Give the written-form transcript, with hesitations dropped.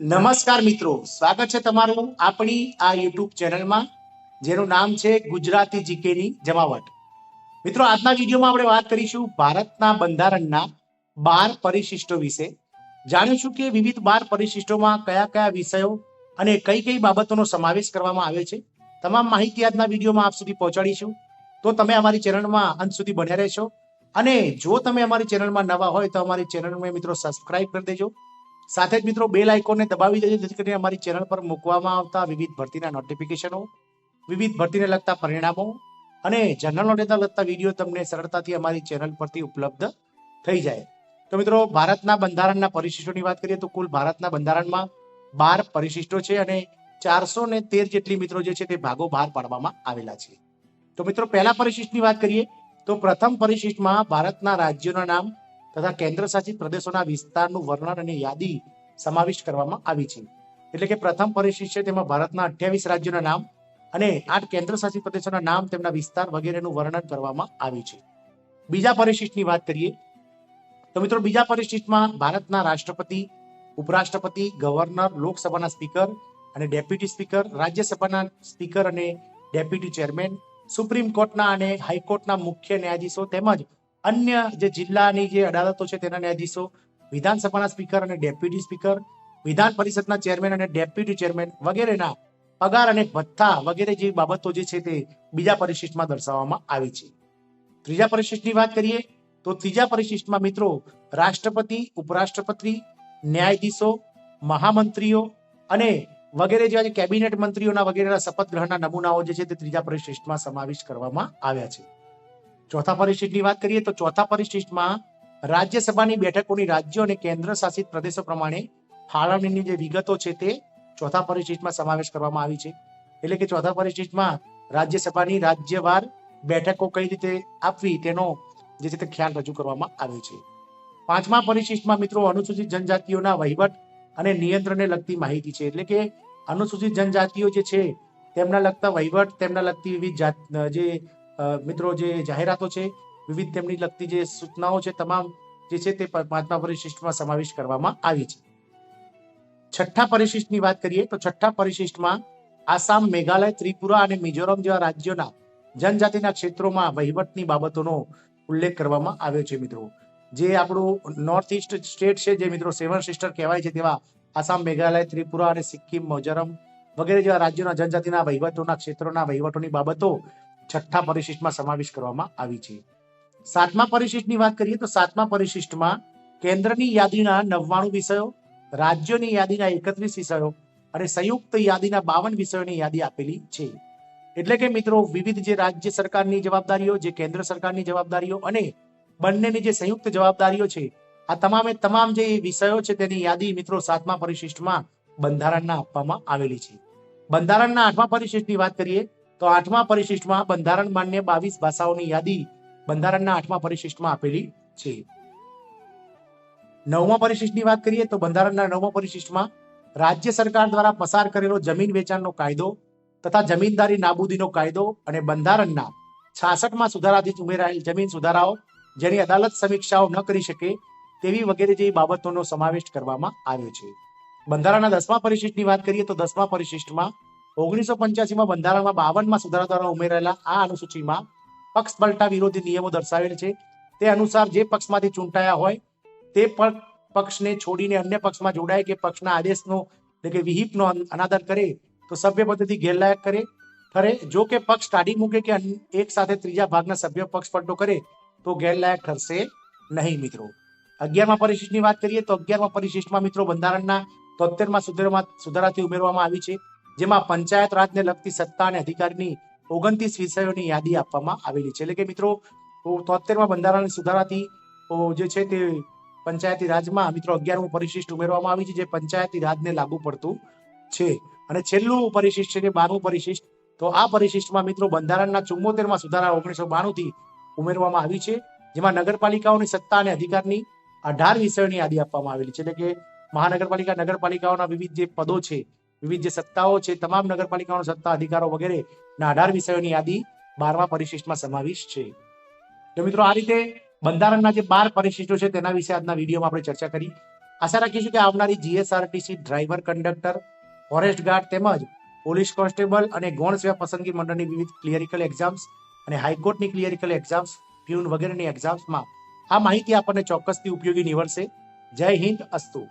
નમસ્કાર મિત્રો, સ્વાગત છે તમારું આપણી આ યુટ્યુબ ચેનલમાં જેનું નામ છે ગુજરાતી જીકેની જમાવટ. મિત્રો, આજના વિડીયોમાં આપણે વાત કરીશું ભારતના બંધારણના 12 પરિશિષ્ટો વિશે. જાણીશું કે વિવિધ 12 પરિશિષ્ટોમાં કયા કયા વિષયો અને કઈ કઈ બાબતોનો સમાવેશ કરવામાં આવ્યો છે. તમામ માહિતી આજના વિડીયોમાં આપ સુધી પહોંચાડીશું. તો તમે અમારી ચેનલમાં અંત સુધી બન્યા રહેશો. અને જો તમે અમારી ચેનલમાં નવા હોય તો અમારી ચેનલને મિત્રો સબસ્ક્રાઇબ કરી દેજો. સાથે જ મિત્રો બેલ આઇકોનને દબાવી દેજો, જેથી કરીને અમારી ચેનલ પર મૂકવામાં આવતા વિવિધ ભરતીના નોટિફિકેશનો, વિવિધ ભરતીને લગતા પરિણામો અને જનરલ નોલેજને લગતા વિડીયો તમને સરળતાથી અમારી ચેનલ પરથી ઉપલબ્ધ થઈ જાય. તો મિત્રો, ભારતના બંધારણના પરિશિષ્ટોની વાત કરીએ તો કુલ ભારતના બંધારણમાં 12 પરિશિષ્ટો છે અને 413 જેટલી મિત્રો જે છે તે ભાગો બહાર પાડવામાં આવેલા છે. તો મિત્રો, પહેલા પરિશિષ્ટની વાત કરીએ તો પ્રથમ પરિશિષ્ટમાં ભારતના રાજ્યોના નામ તથા કેન્દ્ર શાસિત પ્રદેશોના વિસ્તારનું વર્ણન અને યાદી સમાવિષ્ટ કરવામાં આવી છે. એટલે કે પ્રથમ પરિશિષ્ટ છે તેમાં ભારતના 28 રાજ્યોના નામ અને 8 કેન્દ્ર શાસિત પ્રદેશોના નામ, તેમના વિસ્તાર વગેરેનું વર્ણન કરવામાં આવ્યું છે. બીજા પરિશિષ્ટની વાત કરીએ તો મિત્રો, બીજા પરિશિષ્ટમાં ભારતના રાષ્ટ્રપતિ, ઉપરાષ્ટ્રપતિ, ગવર્નર, લોકસભાના સ્પીકર અને ડેપ્યુટી સ્પીકર, રાજ્યસભાના સ્પીકર અને ડેપ્યુટી ચેરમેન, સુપ્રીમ કોર્ટના અને હાઈકોર્ટના મુખ્ય ન્યાયાધીશો તેમજ અન્ય જે જિલ્લાની જે અદાલતો છે તેના ન્યાયાધીશો, વિધાનસભાના સ્પીકર અને ડેપ્યુટી સ્પીકર, વિધાન પરિષદના ચેરમેન અને ડેપ્યુટી ચેરમેન વગેરેના પગાર અને ભથ્થા વગેરે જેવી બાબતો જે છે તે બીજા પરિશિષ્ટમાં દર્શાવવામાં આવી છે. ત્રીજા પરિશિષ્ટની વાત કરીએ તો ત્રીજા પરિશિષ્ટમાં મિત્રો રાષ્ટ્રપતિ, ઉપરાષ્ટ્રપતિ, ન્યાયાધીશો, મહામંત્રીઓ અને વગેરે જેવા કેબિનેટ મંત્રીઓના વગેરેના શપથ ગ્રહણના નમૂનાઓ જે છે તે ત્રીજા પરિશિષ્ટમાં સમાવિષ્ટ કરવામાં આવ્યા છે. ચોથા પરિશિષ્ટની વાત કરીએ તો ચોથા પરિશિષ્ટમાં રાજ્યસભાની બેઠકોની રાજ્યો અને કેન્દ્ર શાસિત પ્રદેશો પ્રમાણે ફાળવણીની જે વિગતો છે તે ચોથા પરિશિષ્ટમાં સમાવેશ કરવામાં આવી છે. એટલે કે ચોથા પરિશિષ્ટમાં રાજ્યસભાની રાજ્યવાર બેઠકો કઈ રીતે આપવી તેનો જે છે તે ખ્યાલ રજૂ કરવામાં આવ્યો છે. પાંચમા પરિશિષ્ટમાં મિત્રો અનુસૂચિત જનજાતિઓના વહીવટ અને નિયંત્રણને લગતી માહિતી છે. એટલે કે અનુસૂચિત જનજાતિઓ જે છે તેમના લગતા વહીવટ, તેમના લગતી વિવિધ જે મિત્રો જે જાહેરાતો છે, વિવિધ તેમની લગતી જે સૂચનાઓ છે, તમામ જે છે તે પાંચમા પરિશિષ્ટમાં સમાવેશ કરવામાં આવી છે. છઠ્ઠા પરિશિષ્ટની વાત કરીએ તો છઠ્ઠા પરિશિષ્ટમાં આસામ, મેઘાલય, ત્રિપુરા અને મિઝોરમ જેવા રાજ્યોના જનજાતિના ક્ષેત્રોમાં વહીવટની બાબતોનો ઉલ્લેખ કરવામાં આવ્યો છે. મિત્રો, જે આપણું નોર્થ ઇસ્ટ સ્ટેટ છે, જે મિત્રો 7 સિસ્ટર કહેવાય છે, તેવા આસામ, મેઘાલય, ત્રિપુરા અને સિક્કિમ, મિઝોરમ વગેરે જેવા રાજ્યોના જનજાતિના વહીવટોના ક્ષેત્રોના વહીવટોની બાબતો છઠ્ઠા પરિશિષ્ટમાં સમાવેશ કરવામાં આવી છે. સાતમા પરિશિષ્ટની વાત કરીએ તો સાતમા પરિશિષ્ટમાં કેન્દ્રની યાદીના 99 વિષયો, રાજ્યોની યાદીના 31 વિષયો અને સંયુક્ત યાદીના 52 વિષયોની યાદી આપેલી છે. એટલે કે મિત્રો, વિવિધ જે રાજ્ય સરકારની જવાબદારીઓ, જે કેન્દ્ર સરકારની જવાબદારીઓ અને બંનેની જે સંયુક્ત જવાબદારીઓ છે, આ તમામે તમામ જે વિષયો છે તેની યાદી મિત્રો સાતમા પરિશિષ્ટમાં બંધારણના આપવામાં આવેલી છે. બંધારણના આઠમા પરિશિષ્ટની વાત કરીએ તો આઠમા પરિશિષ્ટમાં બંધારણ માન્ય 22 ભાષાઓની યાદી બંધારણના આઠમા પરિશિષ્ટમાં આપેલી છે. નવમા પરિશિષ્ટની વાત કરીએ તો બંધારણના નવમા પરિશિષ્ટમાં રાજ્ય સરકાર દ્વારા પસાર કરેલો જમીન વેચાણનો કાયદો તથા જમીનદારી નાબૂદીનો કાયદો અને બંધારણના 66માં સુધારાથી ઉમેરાયેલ જમીન સુધારાઓ જેની અદાલત સમીક્ષાઓ ન કરી શકે તેવી વગેરે જેવી બાબતોનો સમાવેશ કરવામાં આવ્યો છે. બંધારણના 10મા પરિશિષ્ટની વાત કરીએ તો 10મા પરિશિષ્ટમાં 1985માં બંધારણમાં 52માં સુધારા દ્વારા ઉમેરાયેલા આ અનુસૂચિમાં પક્ષ પલટા વિરોધી નિયમો દર્શાવેલ છે. તે અનુસાર જે પક્ષમાંથી ચૂંટાયા હોય તે પક્ષને છોડીને અન્ય પક્ષમાં જોડાય કે પક્ષના આદેશનો એટલે કે વિહિપનો અનાદર કરે તો સભ્ય પદેથી ગેરલાયક ઠરે. જો કે પક્ષ કાઢી મૂકે કે એક સાથે ત્રીજા ભાગના સભ્ય પક્ષ પલટો કરે તો ગેરલાયક ઠરશે નહીં. મિત્રો, 11મા પરિશિષ્ટની વાત કરીએ તો 11મા પરિશિષ્ટમાં મિત્રો બંધારણના 73મા સુધારાથી ઉમેરવામાં આવી છે, જેમાં પંચાયત રાજને લગતી સત્તા અને અધિકારની 29 વિષયોની યાદી આપવામાં આવેલી છે. એટલે કે મિત્રો 73મા બંધારણ સુધારાથી જે છે તે પંચાયતી રાજમાં મિત્રો 11મું પરિશિષ્ટ ઉમેરવામાં આવી છે, જે પંચાયતી રાજને લાગુ પડતું છે. અને છેલ્લું પરિશિષ્ટ છે કે 12મું પરિશિષ્ટ, તો આ પરિશિષ્ટમાં મિત્રો બંધારણના 74મા સુધારા 1992થી ઉમેરવામાં આવી છે, જેમાં નગરપાલિકાઓની સત્તા અને અધિકારની 18 વિષયોની યાદી આપવામાં આવેલી છે. એટલે કે મહાનગરપાલિકા, નગરપાલિકાઓના વિવિધ જે પદો છે, વિવિધ જે સત્તાઓ છે, તમામ નગરપાલિકાઓના સત્તા, અધિકારો વગેરે ના 18 વિષયોની યાદી 12મા પરિશિષ્ટમાં સમાવિષ્ટ છે. તો મિત્રો, આ રીતે બંધારણના જે 12 પરિશિષ્ટો છે તેના વિશે આજના વિડીયોમાં આપણે ચર્ચા કરી. આશા રાખીશું કે આવનારી GSRTC driver, conductor, forest guard તેમજ પોલીસ કોન્સ્ટેબલ અને ગૌણ સેવા પસંદગી મંડળની વિવિધ ક્લિયરિકલ એક્ઝામ્સ અને હાઈકોર્ટની ક્લિયરિકલ એક્ઝામ્સ, પ્યુન વગેરેની એક્ઝામ્સમાં આ માહિતી આપણને ચોક્કસથી ઉપયોગી નીવડશે. જય હિન્દ, અસ્તુ.